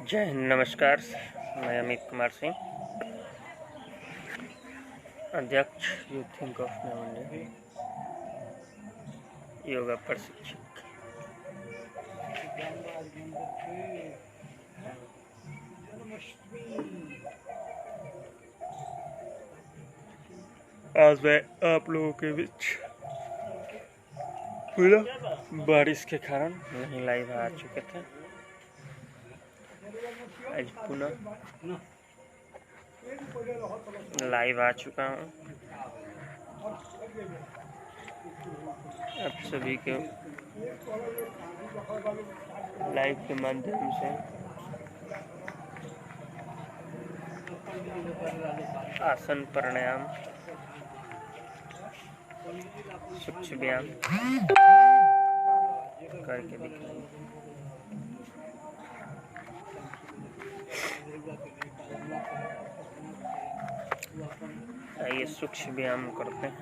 जय हिंद, नमस्कार। मैं अमित कुमार सिंह, अध्यक्ष यूथ थिंक ऑफ नव योगा प्रशिक्षक। आज मैं आप लोगों के बीच पूरा बारिश के कारण नहीं लाइव आ चुके थे। आज पुनः लाइव आ चुका हूँ। आप सभी के लाइव के माध्यम से आसन, प्राणायाम, सूक्ष्म व्यायाम करके दिखाएंगे। आइए सूक्ष्म व्यायाम करते हैं।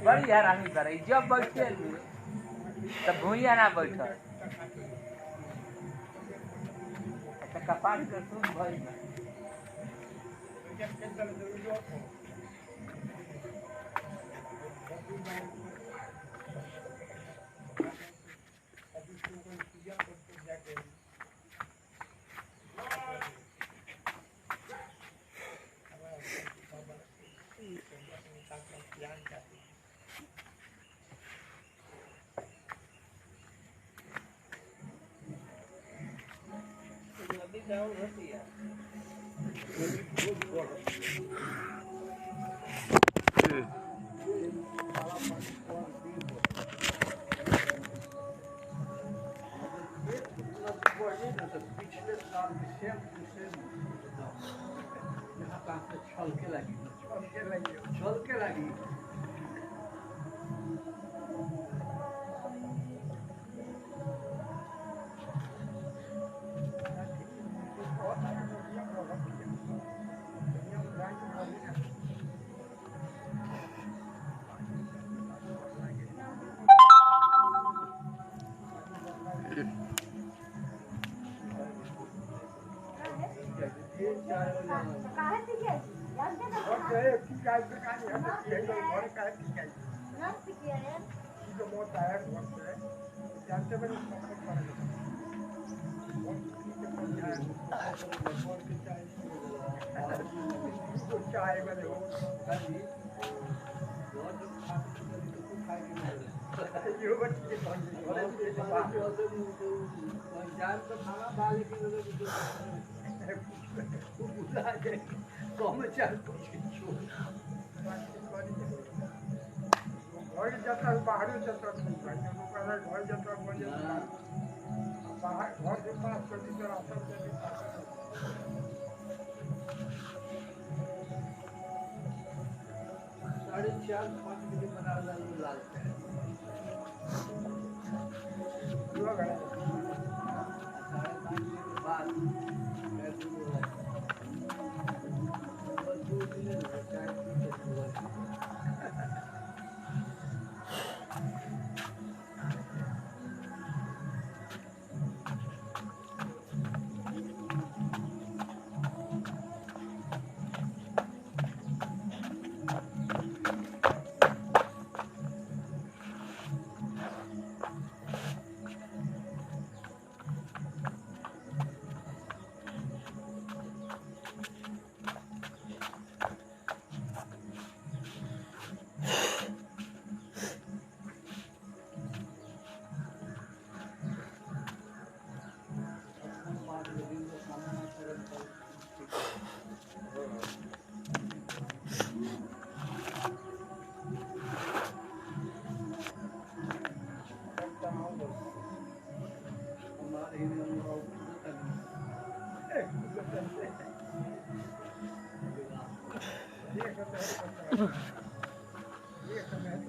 बड़ी हरामी करे जब बैठे तब भूया ना बैठ कपाल के सूद भइल down with you.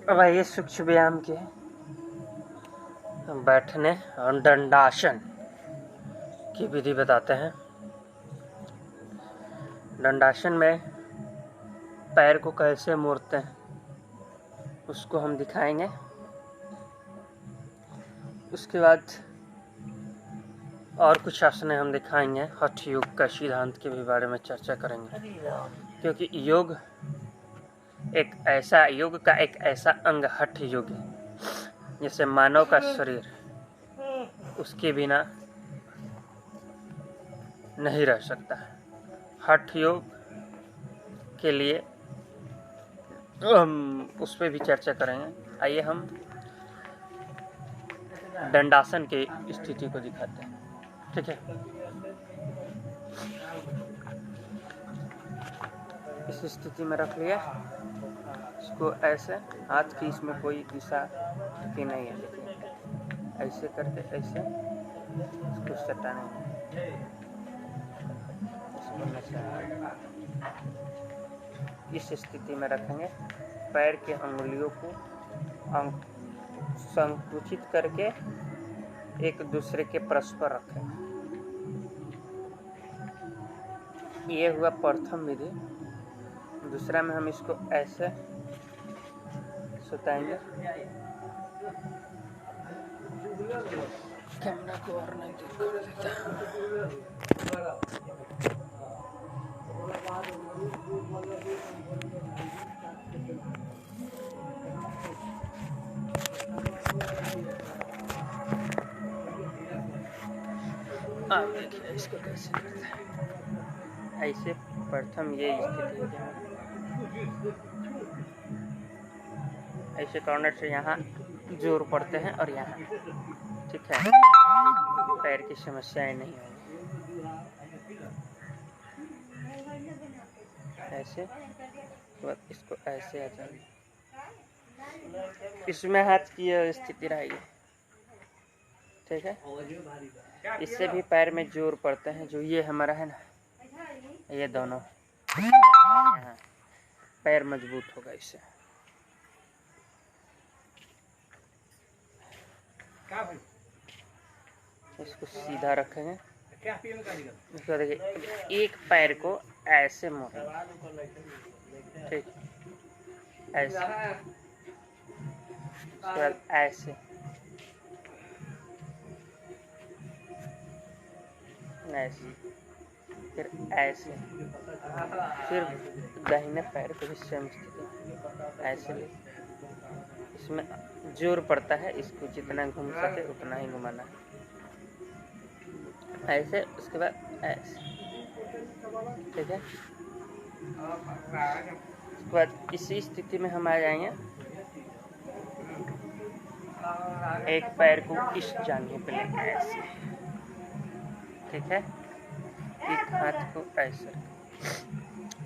अब आइए सूक्ष्म व्यायाम के बैठने और दंडासन की विधि बताते हैं। दंडासन में पैर को कैसे मोड़ते हैं उसको हम दिखाएंगे। उसके बाद और कुछ आसनें हम दिखाएंगे। हठ योग का सिद्धांत के भी बारे में चर्चा करेंगे, क्योंकि योग का एक ऐसा अंग हठ योग है जैसे मानव का शरीर उसके बिना नहीं रह सकता। हठ योग के लिए हम उस पर भी चर्चा करेंगे। आइए हम दंडासन की स्थिति को दिखाते हैं। ठीक है, इस स्थिति में रख लिया इसको ऐसे। हाथ की इसमें कोई दिशा की नहीं है, देखिए ऐसे करके ऐसे इसको सटाने है, इसको नचाना। इस स्थिति में रखेंगे। पैर के अंगुलियों को संकुचित करके एक दूसरे के परस्पर रखेंगे। ये हुआ प्रथम विधि। दूसरा में हम इसको ऐसे सुताएंगे। कैमरा को और नहीं कर देता। आप देखिए इसको कैसे करते हैं। ऐसे प्रथम ये स्थिति है, ऐसे कॉर्नर से यहाँ जोर पड़ते हैं और यहाँ, ठीक है, पैर की समस्याएं नहीं होंगी। ऐसे तो इसको ऐसे आ जाएंगे। इसमें हाथ की स्थिति रहेगी, ठीक है। इससे भी पैर में जोर पड़ते हैं, जो ये हमारा है ना, ये दोनों यहाँ पैर मजबूत होगा इससे। इसको सीधा रखेंगे। इसको देखिए, एक पैर को ऐसे मोड़ेंगे, ठीक, ऐसे, उसके बाद ऐसे, ऐसे, फिर ऐसे, फिर दाहिने पैर को भी सेम स्थिति ऐसे ले। इसमें जोर पड़ता है, इसको जितना घूम सके उतना ही घुमाना है, ऐसे। उसके बाद ऐसे, ठीक है। उसके बाद इसी स्थिति में हम आ जाएंगे। एक पैर को इस जांघे पे लेंगे ऐसे, ठीक है। एक हाथ को ऐसे,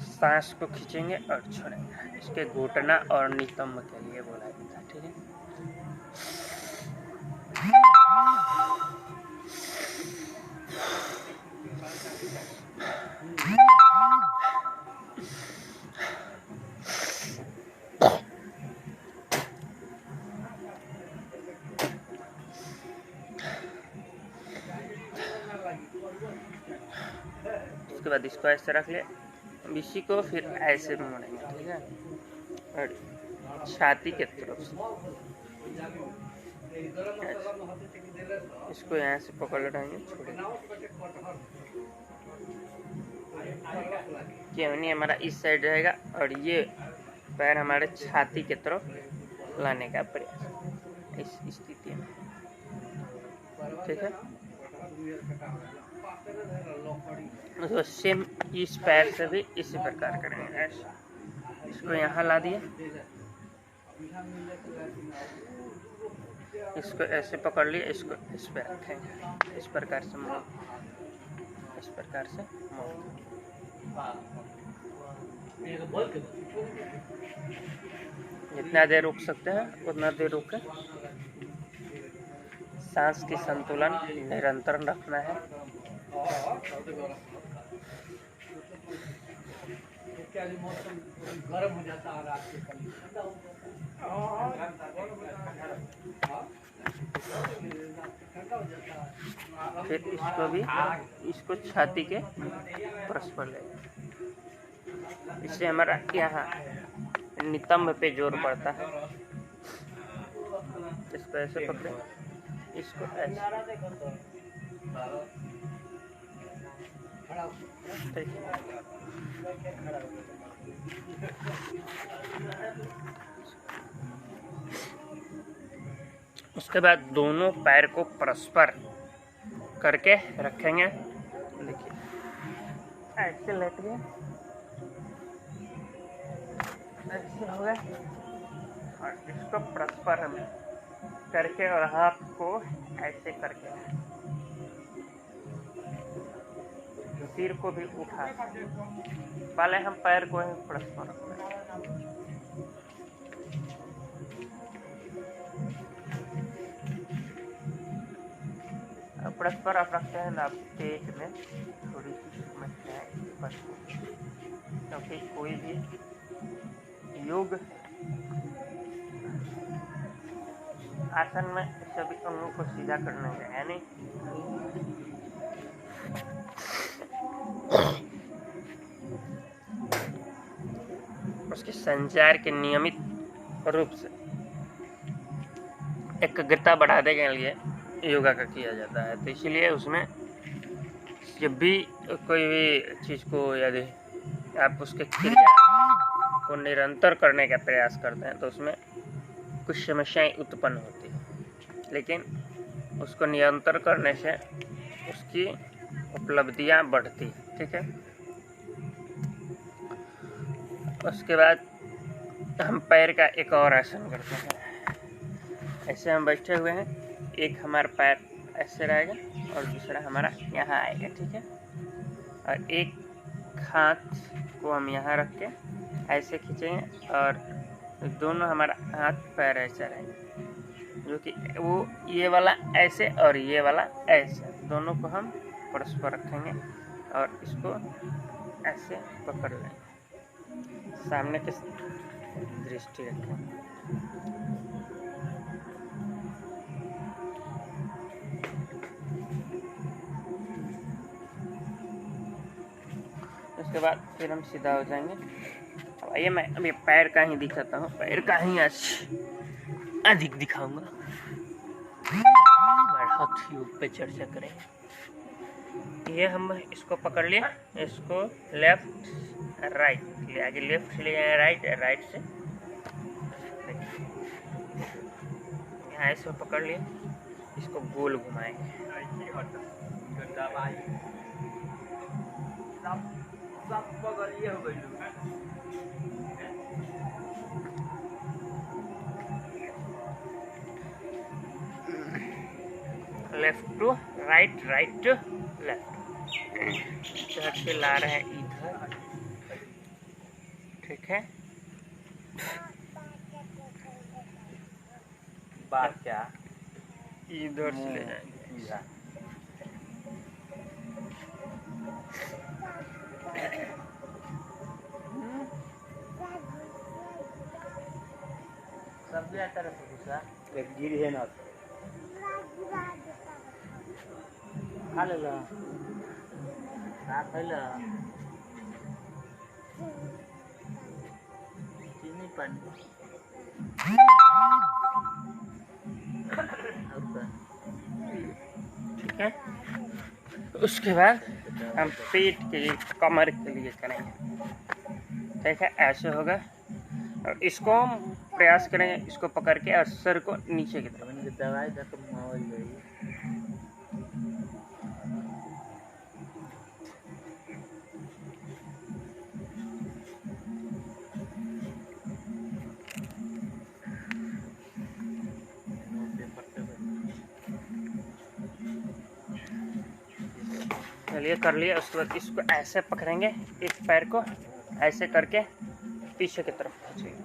सांस को खींचेंगे और छोड़ेंगे। इसके घुटना और नितंब के लिए बोला जाता है, ठीक है। उसके बाद इसको ऐसे रख ले, इसी को फिर ऐसे मोड़ेंगे, ठीक है। और छाती के तरफ से इसको यहाँ से पकड़ रहेंगे, छोड़ेंगे। केवनी हमारा इस साइड रहेगा और ये पैर हमारे छाती के तरफ लाने का प्रयास इस स्थिति में, ठीक है। तो सेम इस पैर से भी इसी प्रकार करेंगे ऐसे। इसको यहाँ ला दिए, इसको ऐसे पकड़ लिए, इसको इस पे रखेंगे, इस प्रकार से मोड़, इस प्रकार से मोड़। जितना देर रुक सकते हैं उतना देर रुके। सांस की संतुलन निरंतर रखना है। गर्म हो जाता है रात के, फिर इसको भी, इसको छाती के परस्पर लेंगे। इससे हमारा यहाँ नितंब पे जोर पड़ता है। इसको ऐसे पकड़े, इसको ऐसे, ठीक। उसके बाद दोनों पैर को परस्पर करके रखेंगे। देखिए ऐसे लेट गए, ऐसे हो गए, और इसको परस्पर हम करके और हाथ को ऐसे करके सिर को भी उठा। पहले हम पैर को ही परस्पर रखते हैं। परस्पर आप रखते हैं ना, पेट में थोड़ी सी समस्या है, क्योंकि कोई भी योग आसन में सभी अंगों को सीधा करना है, यानी उसके संचार के नियमित रूप से एकाग्रता बढ़ाने के लिए योगा का किया जाता है। तो इसीलिए उसमें जब भी कोई भी चीज़ को, यदि आप उसके क्रिया को निरंतर करने का प्रयास करते हैं तो उसमें कुछ समस्याएं उत्पन्न होती हैं, लेकिन उसको निरंतर करने से उसकी उपलब्धियां बढ़ती हैं, ठीक है। उसके बाद हम पैर का एक और आसन करते हैं। ऐसे हम बैठे हुए हैं, एक हमारा पैर ऐसे रहेगा और दूसरा हमारा यहाँ आएगा, ठीक है। और एक हाथ को हम यहाँ रख के ऐसे खींचेंगे और दोनों हमारा हाथ पैर ऐसे रहेंगे, जो कि वो ये वाला ऐसे और ये वाला ऐसे, दोनों को हम परस्पर रखेंगे और इसको ऐसे पकड़ लेंगे, सामने की दृष्टि रखें। उसके बाद फिर हम सीधा हो जाएंगे। अब आइए मैं अभी पैर का ही दिखाता हूँ, पैर का ही आज अधिक दिखाऊंगा, बहुत ही ऊपर चर्चा करेंगे। ये हम इसको पकड़ लिए, इसको लेफ्ट राइट ले, आगे लेफ्ट ले जाए, राइट राइट से यहाँ ऐसे पकड़ लिए, इसको गोल घुमाएंगे। Left to right, right to left, इधर से ला रहे हैं इधर, ठीक है। बात क्या इधर से ले जाएंगे, सब्जी आता है एक गिर है ना, खा ले ला, खैला चीनी पानी ठीक है। उसके बाद हम पेट के लिए, कमर के लिए करेंगे, ठीक है। ऐसे होगा और इसको हम प्रयास करेंगे, इसको पकड़ के और सर को नीचे की तरफ। दवाई जाकर मुआवज गई चलिए कर लिया। उसके बाद इसको ऐसे पकड़ेंगे, एक पैर को ऐसे करके पीछे की तरफ खींचेंगे।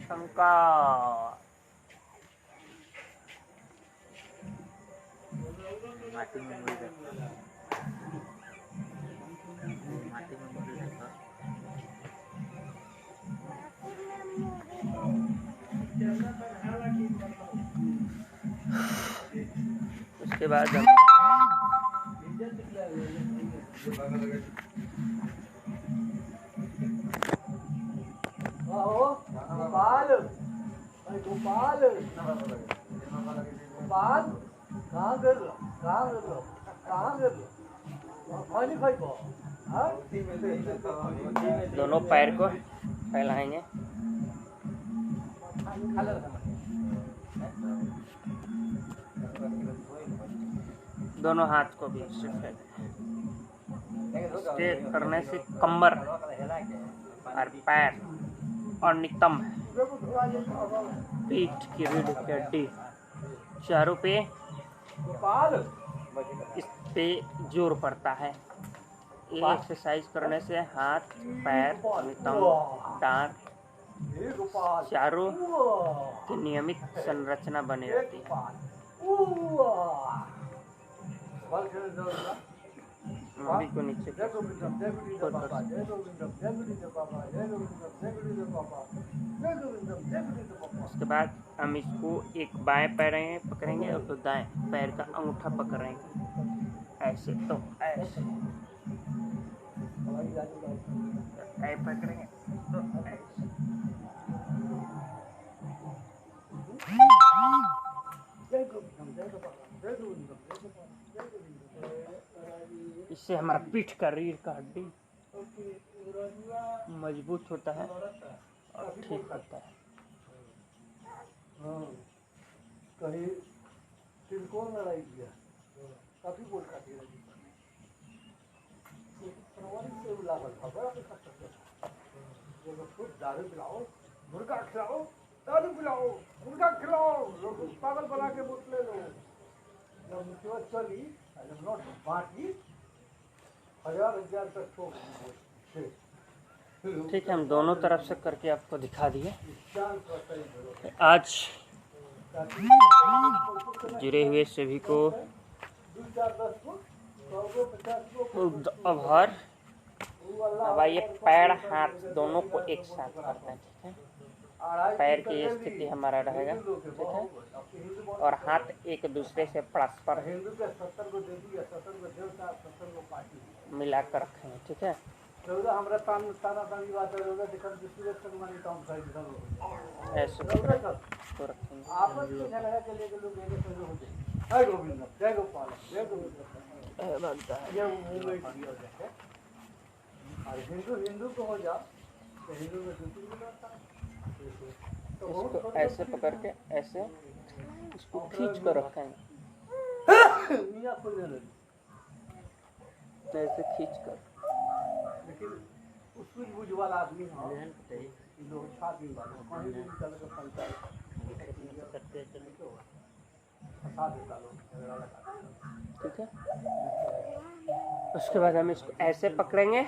शंकर माटी में मुड़ी रखा, माटी में मुड़ी रखा। उसके बाद हम गोपाल गोपाल गोपाल कहाँ गए कहाँ गए कहाँ गए पानी खाई को दोनों पैर को फैलाएंगे, दोनों हाथ को भी इससे फैलाएंगे। इसके करने से कमर और पैर और नितंब, पीठ की रीढ़ की हड्डी, चारों पे इस पे जोर पड़ता है। ये एक्सरसाइज करने से हाथ, पैर, नितंब, दांत चारों की नियमित संरचना बनी रहती है। अभी को नीचे उसके बाद हम इसको एक बाएं पैर पकड़ेंगे और तो दाएं पैर का अंगूठा पकड़ेंगे, ऐसे तो ऐसे पकड़ेंगे तो ऐसे। इससे हमारा पीठ का रीढ़ का हड्डी मजबूत होता है और ठीक होता है। कहीं तिलकोर लड़ाई किया, काफी बोल काटी लगी, दारू पिलाओ, मुर्गा खिलाओ, दारू पिलाओ, मुर्गा खिलाओ, लोग पागल बना के बोतले लो। जब मुसीबत चली, जब नोट बांटी, 1000 तक ठोक ठीक है, हम दोनों तरफ से करके आपको दिखा दिए। आज जुड़े हुए सभी को आभार। अब आइए पैर हाथ दोनों को एक साथ करते हैं। ठीक है, पैर की ये स्थिति हमारा रहेगा। ठीक है, और हाथ एक दूसरे से परस्पर मिलाकर रखेंगे। ठीक है, ऐसे को रखेंगे। हिंदू को हो जाओ तो हिंदू में इसको ऐसे पकड़ के ऐसे इसको खींच कर रखेंगे। ऐसे खींच कर, लेकिन उसको बुझ वाला आदमी लोग छाती वाले कहीं भी निकल के पंचायत फंसा देता लोग। ठीक है, उसके बाद हम इसको ऐसे पकड़ेंगे,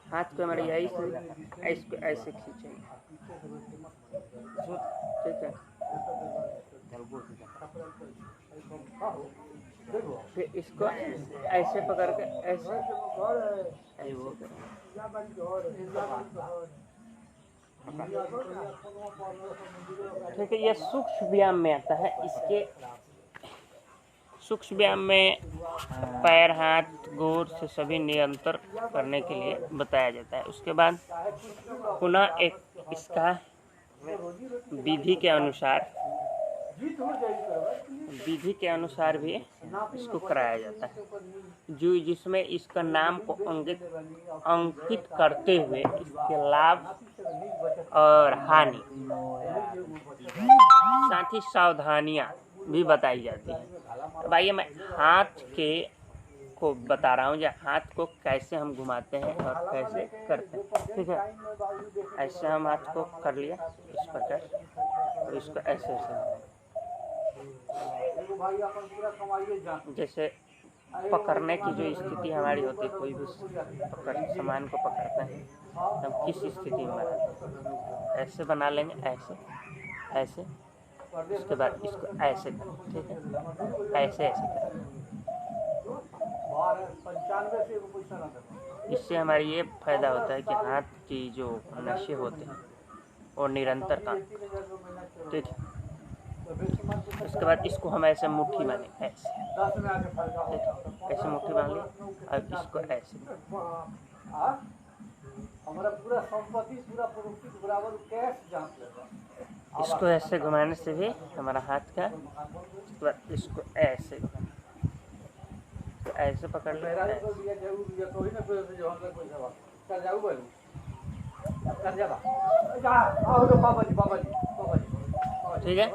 हाथ को हमारे यही से इसको ऐसे खींचेंगे। ठीक है, फिर इसको ऐसे पकड़ के ऐसे ठीक है। ये सूक्ष्म व्यायाम में आता है। इसके सूक्ष्म व्यायाम में पैर हाथ गोर से सभी निरंतर करने के लिए बताया जाता है। उसके बाद पुनः एक इसका विधि के अनुसार भी इसको कराया जाता है, जो जिसमें इसका नाम को अंकित करते हुए इसके लाभ और हानि, साथ ही सावधानियां भी बताई जाती हैं। तो भाई मैं हाथ के को बता रहा हूँ, हाथ को कैसे हम घुमाते हैं और कैसे करते हैं। ठीक है, ऐसे हम हाथ को कर लिया इस प्रकार, और इसको ऐसे ऐसे जैसे पकड़ने की जो स्थिति हमारी होती है, कोई भी सामान को पकड़ते हैं हम किस स्थिति में बनाते हैं, ऐसे बना लेंगे, ऐसे ऐसे। उसके बाद इसको ऐसे करें। ठीक है, ऐसे ऐसे करें। इससे हमारी ये फायदा होता है कि हाथ की जो नसें होते हैं और निरंतर काम। ठीक है, उसके बाद इसको हम ऐसे मुट्ठी माने, ऐसे। ठीक है, ऐसे मुट्ठी मान ली और इसको ऐसे। इसको ऐसे घुमाने से भी हमारा हाथ का, उसके बाद इसको ऐसे तो ऐसे पकड़ लो, ठीक है।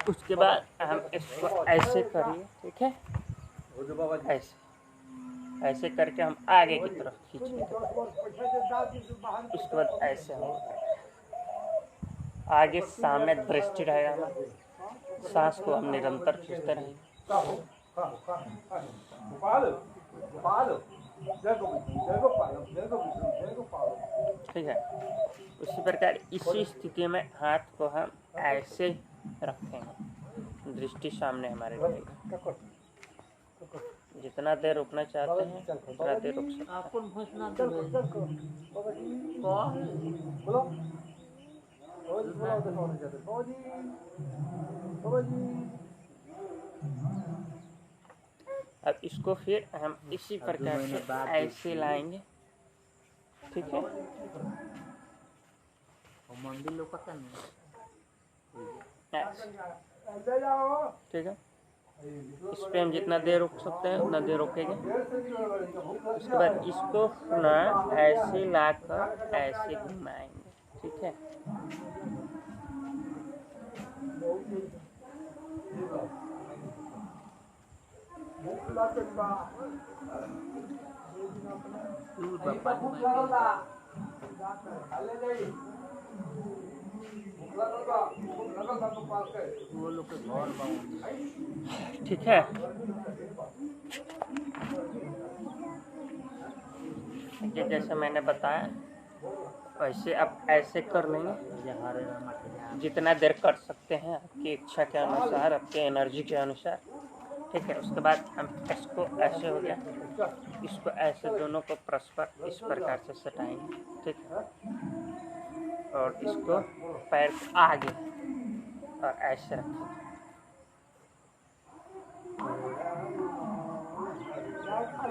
उसके बाद हम इसको ऐसे करिए। ठीक है, ऐसे ऐसे करके हम आगे की तरफ खींचेंगे। उसके बाद ऐसे हम आगे सामने दृष्टि रहेगा, सांस को हम निरंतर खींचते रहेंगे। ठीक है, उसी प्रकार इसी स्थिति में हाथ को हम ऐसे रखेंगे, दृष्टि सामने हमारे रहेगी। जितना देर रुकना चाहते हैं उतना देर रुक सकते हैं। अब इसको फिर हम इसी प्रकार से ऐसे लाएंगे। ठीक है, ठीक है। इस पे हम जितना देर रुक सकते हैं उतना देर रुकेंगे। उसके बाद इसको पुनः ऐसे लाकर ऐसे घुमाएंगे। ठीक है, ठीक है। जैसे मैंने बताया ऐसे आप ऐसे कर लेंगे, जितना देर कर सकते हैं आपकी इच्छा के अनुसार, आपके एनर्जी के अनुसार। ठीक है, उसके बाद हम इसको ऐसे हो गया, इसको ऐसे दोनों को परस्पर इस प्रकार से सटाएंगे। ठीक है, और इसको पैर को आगे और ऐसे रखेंगे।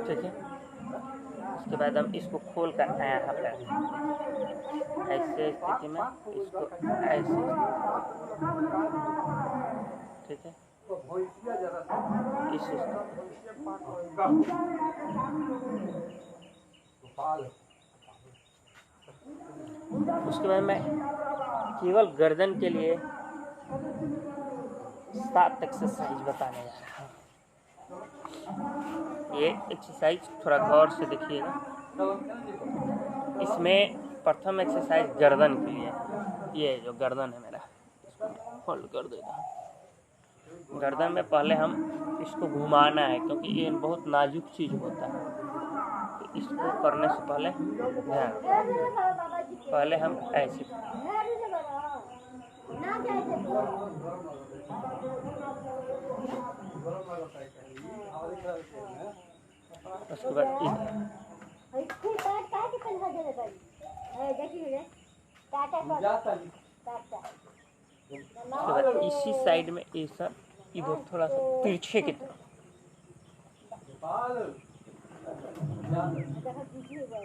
ठीक है, उसके बाद हम इसको खोल कर यहाँ पर ऐसे स्थिति में इसको ऐसे, ठीक है, इस उसके बाद मैं केवल गर्दन के लिए 7 एक्सरसाइज बताने जा रहा हूँ। ये एक्सरसाइज थोड़ा गौर से देखिएगा। इसमें प्रथम एक्सरसाइज गर्दन के लिए, ये जो गर्दन है मेरा, इसको फोल्ड कर देता हूँ। गर्दन में पहले हम इसको घुमाना है, क्योंकि ये बहुत नाजुक चीज़ होता है। तो इसको करने से पहले ध्यान, पहले हम ऐसे, उसके बाद इधर, उसके बाद इसी साइड में ऐसा इधर थोड़ा सा तिरछे की तरफ,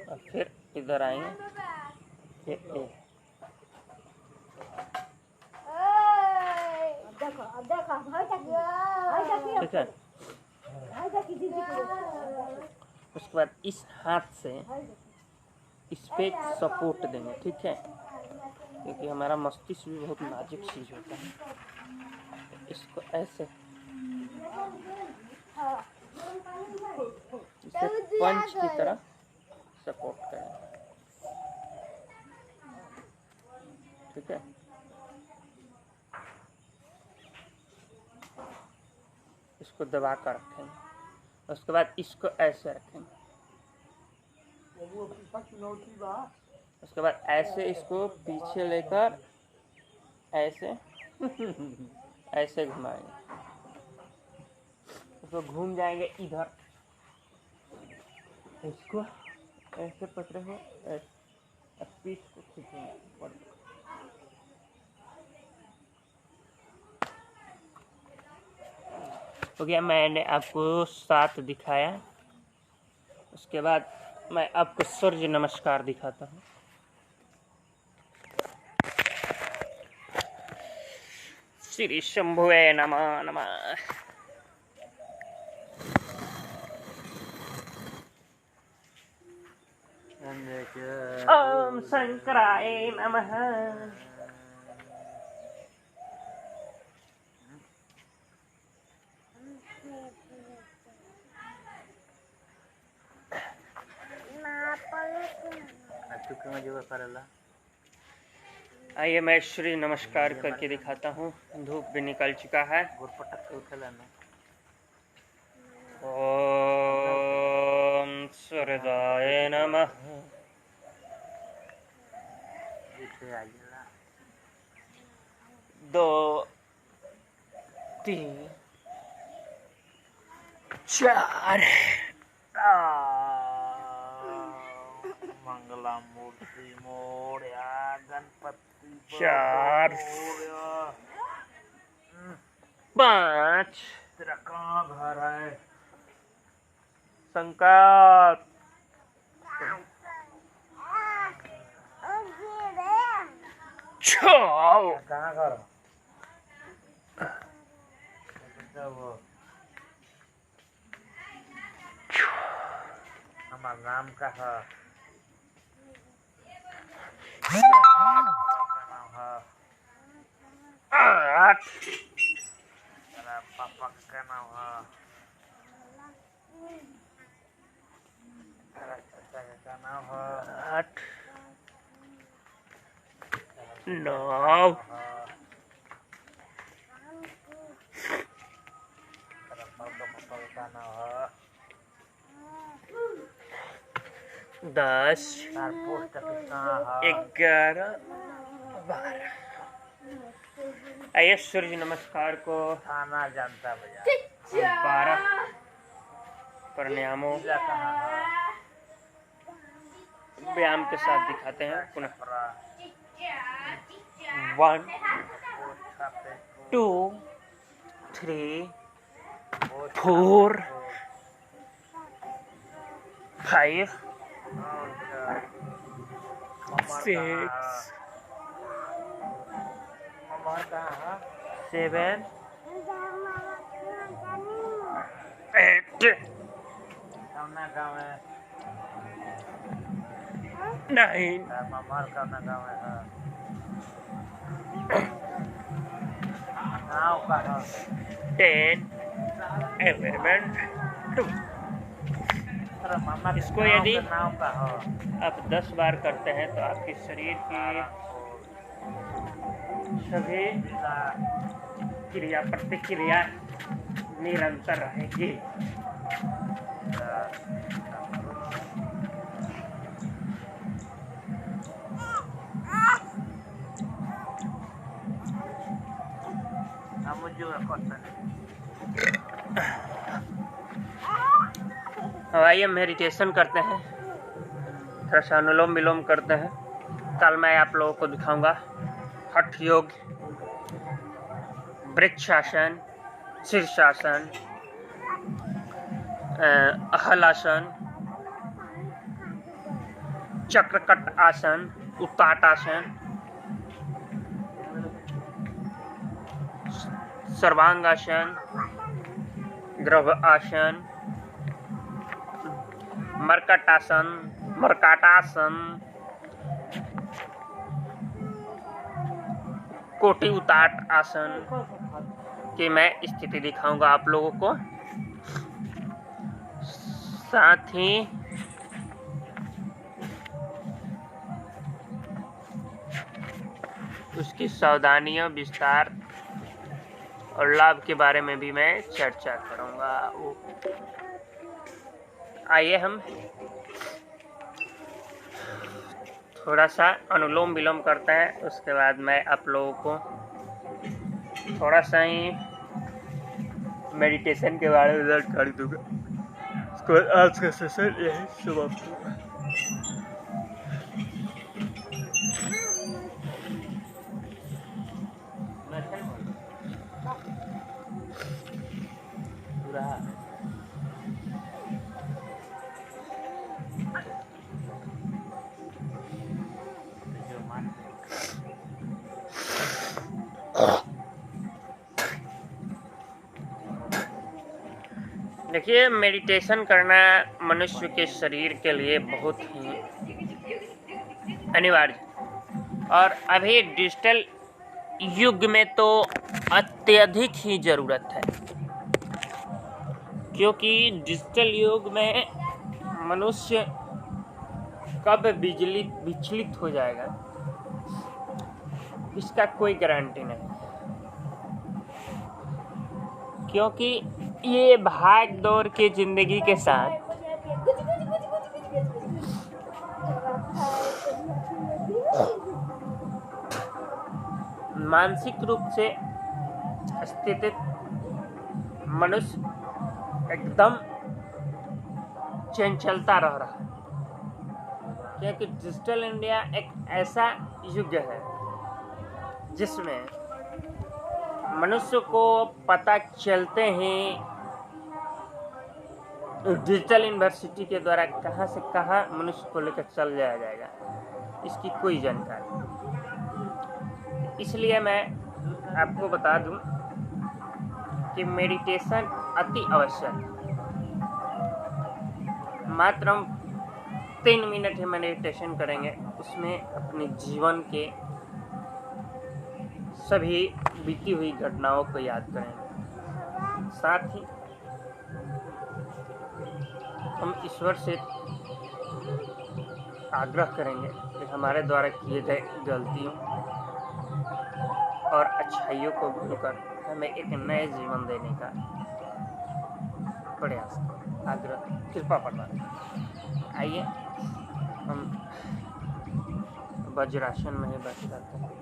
और फिर इधर आएंगे, फिर ठीक है। उसके बाद इस हाथ से इस पे सपोर्ट देंगे। ठीक है, क्योंकि हमारा मस्तिष्क भी बहुत नाजुक चीज होता है। इसको ऐसे इसे पंच की तरह सपोर्ट करें। ठीक है, इसको दबा कर रखेंगे। उसके बाद इसको ऐसे रखेंगे। उसके बाद ऐसे इसको पीछे लेकर ऐसे ऐसे घुमाएंगे। उसको घूम जाएंगे इधर, इसको ऐसे पकड़े हुए ऐसे पीठ को खींचेंगे। हो गया, मैंने आपको 7 दिखाया। उसके बाद मैं आपको सूर्य नमस्कार दिखाता हूँ। श्री शंभुवे नमः नमः। ओम शंकराय नमः। आइए मैं श्री नमस्कार करके दिखाता हूँ। धूप भी निकल चुका है। ओम सूर्याय नमः। 2 3 4 मंगलामूर्ति मोरया गणपति 4 5 तेरा कहाँ घर है? संकल्प 6 कहाँ घर? हमारा नाम का है? नाम है 8 तेरा पापा का नाम है? तेरा चाचा का नाम है? 8 9 तेरा पापा का नाम है? 10 तार पोस्ट ऑफिस कहाँ है 11 12। आइए सूर्य नमस्कार को थाना जनता बाजार 12 प्राणायामों जिला कहाँ है व्यायाम के साथ दिखाते हैं पुनः। छपरा 1 पोस्ट ऑफिस 2 3 पोस्ट 4 5 6 कमर कहाँ है 7 8 कौना गाँव है 9 कमर कौना गाँव है गाँव का है 10 11 12। अरे मामा के इसको गाँव यदि के नाम का है आप 10 बार करते हैं तो आपके शरीर की सभी जिला क्रिया प्रतिक्रिया निरंतर रहेगी। मुझे क्वेश्चन अब आइए मेडिटेशन करते हैं, थोड़ा सा अनुलोम विलोम करते हैं। कल मैं आप लोगों को दिखाऊंगा हठ योग, वृक्षासन, शीर्षासन, हलासन, चक्रकट आसन, उत्ताटासन, सर्वांगासन, द्रव आसन, मरकटासन, मरकाटासन, कोटि उताट आसन की मैं स्थिति दिखाऊंगा आप लोगों को। साथ ही उसकी सावधानियों, विस्तार और लाभ के बारे में भी मैं चर्चा करूंगा। आइए हम थोड़ा सा अनुलोम विलोम करते हैं, उसके बाद मैं आप लोगों को थोड़ा सा ही मेडिटेशन के बारे में जानकारी दूंगा। उसके बाद आज का सेशन यही समाप्त होगा। देखिए, मेडिटेशन करना मनुष्य के शरीर के लिए बहुत ही अनिवार्य, और अभी डिजिटल युग में तो अत्यधिक ही ज़रूरत है, क्योंकि डिजिटल युग में मनुष्य कब विचलित हो जाएगा इसका कोई गारंटी नहीं, क्योंकि ये भाग दौड़ के जिंदगी के साथ मानसिक रूप से स्थित मनुष्य एकदम चंचलता रह रहा है, क्योंकि डिजिटल इंडिया एक ऐसा युग है जिसमें मनुष्य को पता चलते ही डिजिटल यूनिवर्सिटी के द्वारा कहाँ से कहाँ मनुष्य को लेकर चल जाया जाएगा, इसकी कोई जानकारी नहीं। इसलिए मैं आपको बता दूं कि मेडिटेशन अति आवश्यक है। मात्र हम 3 मिनट ही मेडिटेशन करेंगे, उसमें अपने जीवन के सभी बीती हुई घटनाओं को याद करेंगे। साथ ही हम ईश्वर से आग्रह करेंगे कि हमारे द्वारा किए गए गलतियों और अच्छाइयों को भूलकर हमें एक नए जीवन देने का प्रयास, आग्रह, कृपा प्रदान। आइए हम वज्रासन में ही बैठ जाते हैं।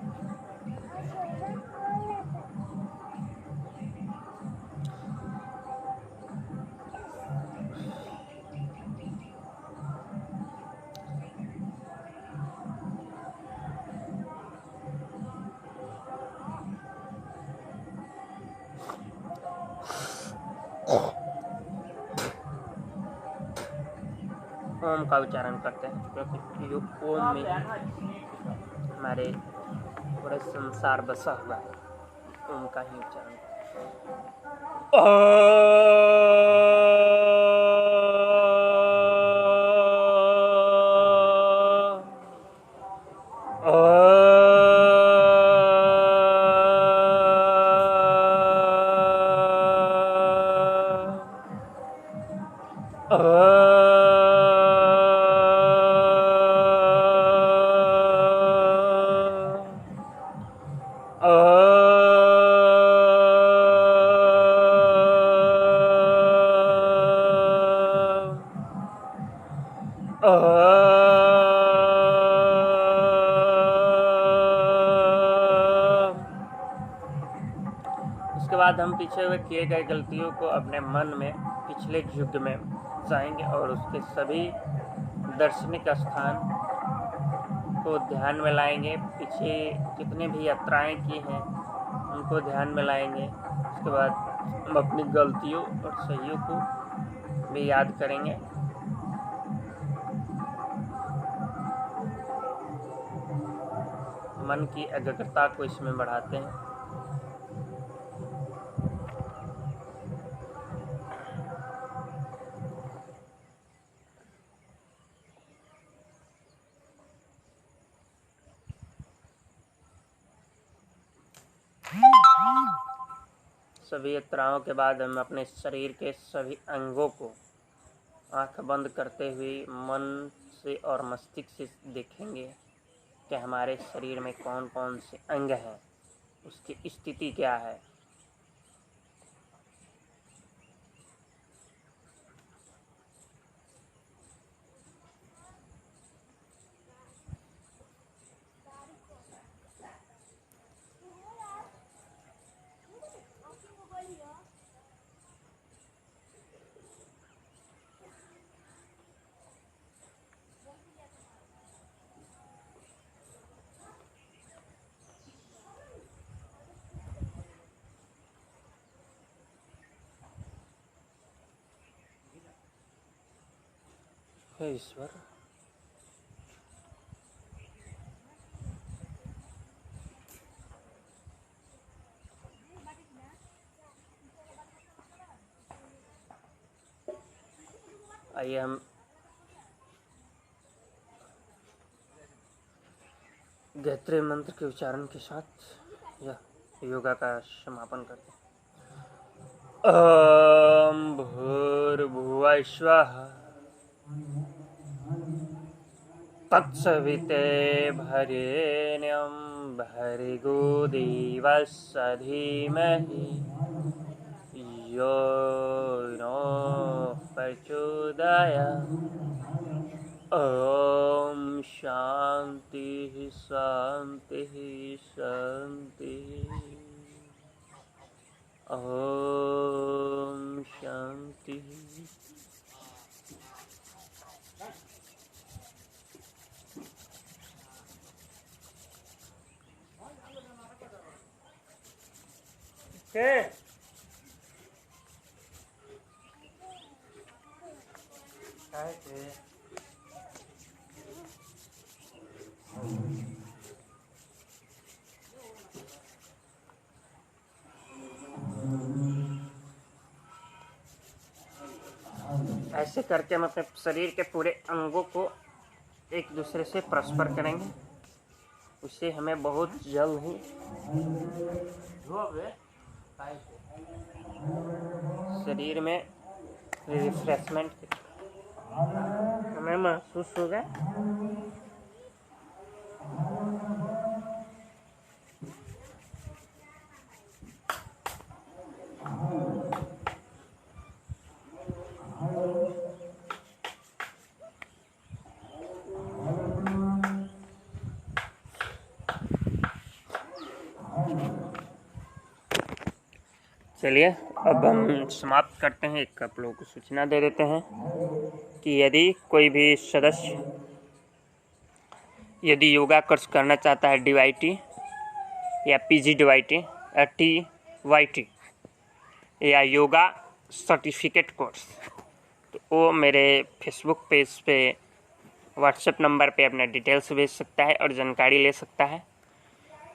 ओम का उच्चारण करते हैं, क्योंकि यो ओम में हमारे पूरा संसार बसा हुआ है। ओम का ही उच्चारण उसके बाद हम पीछे हुए किए गए गलतियों को अपने मन में पिछले युग में जाएंगे और उसके सभी दार्शनिक स्थान को ध्यान में लाएंगे। पीछे जितने भी यात्राएं की हैं उनको ध्यान में लाएंगे। उसके बाद हम अपनी गलतियों और सहियों को भी याद करेंगे। मन की एकाग्रता को इसमें बढ़ाते हैं। सभी यात्राओं के बाद हम अपने शरीर के सभी अंगों को आंख बंद करते हुए मन से और मस्तिष्क से देखेंगे कि हमारे शरीर में कौन कौन से अंग हैं, उसकी स्थिति क्या है। हे ईश्वर, आइए हम गायत्री मंत्र के उच्चारण के साथ यह योगा का समापन करते हैं। ओम भूर्भुवः स्वः तत्सवितुर्वरेण्यं भर्गो देवस्य धीमहि यो नो प्रचोदयात्। ओम शांति शांति शांति। ओम शांति। ऐसे करके हम अपने शरीर के पूरे अंगों को एक दूसरे से परस्पर करेंगे। उससे हमें बहुत जल्द ही शरीर में रिफ्रेशमेंट हमें महसूस होगा। चलिए अब हम समाप्त करते हैं। एक आप लोगों को सूचना दे देते हैं कि यदि कोई भी सदस्य यदि योगा कोर्स करना चाहता है DYT या PGDYT या TYT या योगा सर्टिफिकेट कोर्स, तो वो मेरे फेसबुक पेज पे व्हाट्सएप नंबर पे अपना डिटेल्स भेज सकता है और जानकारी ले सकता है।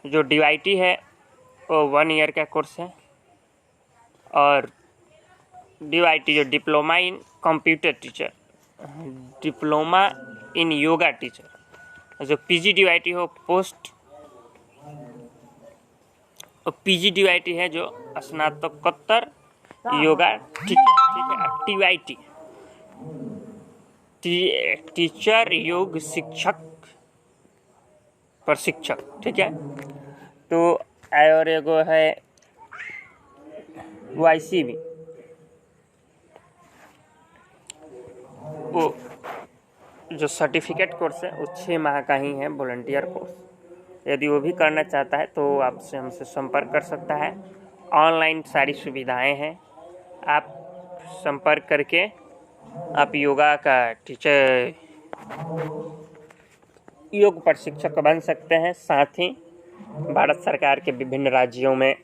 जो DYT है वो 1 ईयर का कोर्स है और DYT जो diploma in computer teacher, diploma in yoga teacher, जो PGDYT हो पोस्ट PGDYT है जो स्नातकोत्तर योगा टीचर, ठीक है। TYT टीचर योग शिक्षक प्रशिक्षक, ठीक है। तो और एगो है YCB, वो जो सर्टिफिकेट कोर्स है वो 6 माह का ही है, वॉलंटियर कोर्स। यदि वो भी करना चाहता है तो आपसे हमसे संपर्क कर सकता है। ऑनलाइन सारी सुविधाएं हैं, आप संपर्क करके आप योगा का टीचर योग प्रशिक्षक बन सकते हैं। साथ ही भारत सरकार के विभिन्न राज्यों में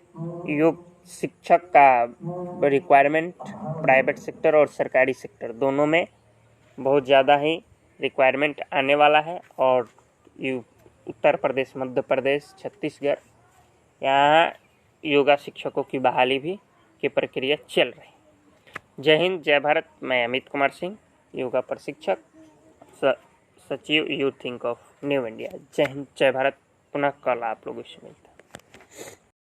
योग शिक्षक का रिक्वायरमेंट प्राइवेट सेक्टर और सरकारी सेक्टर दोनों में बहुत ज़्यादा ही रिक्वायरमेंट आने वाला है। और उत्तर प्रदेश, मध्य प्रदेश, छत्तीसगढ़, यहाँ योगा शिक्षकों की बहाली भी की प्रक्रिया चल रही। जय हिंद, जय भारत। मैं अमित कुमार सिंह, योगा प्रशिक्षक, सचिव youth think of new India. जय हिंद, जय भारत। पुनः कल आप लोगों से मिलते हैं।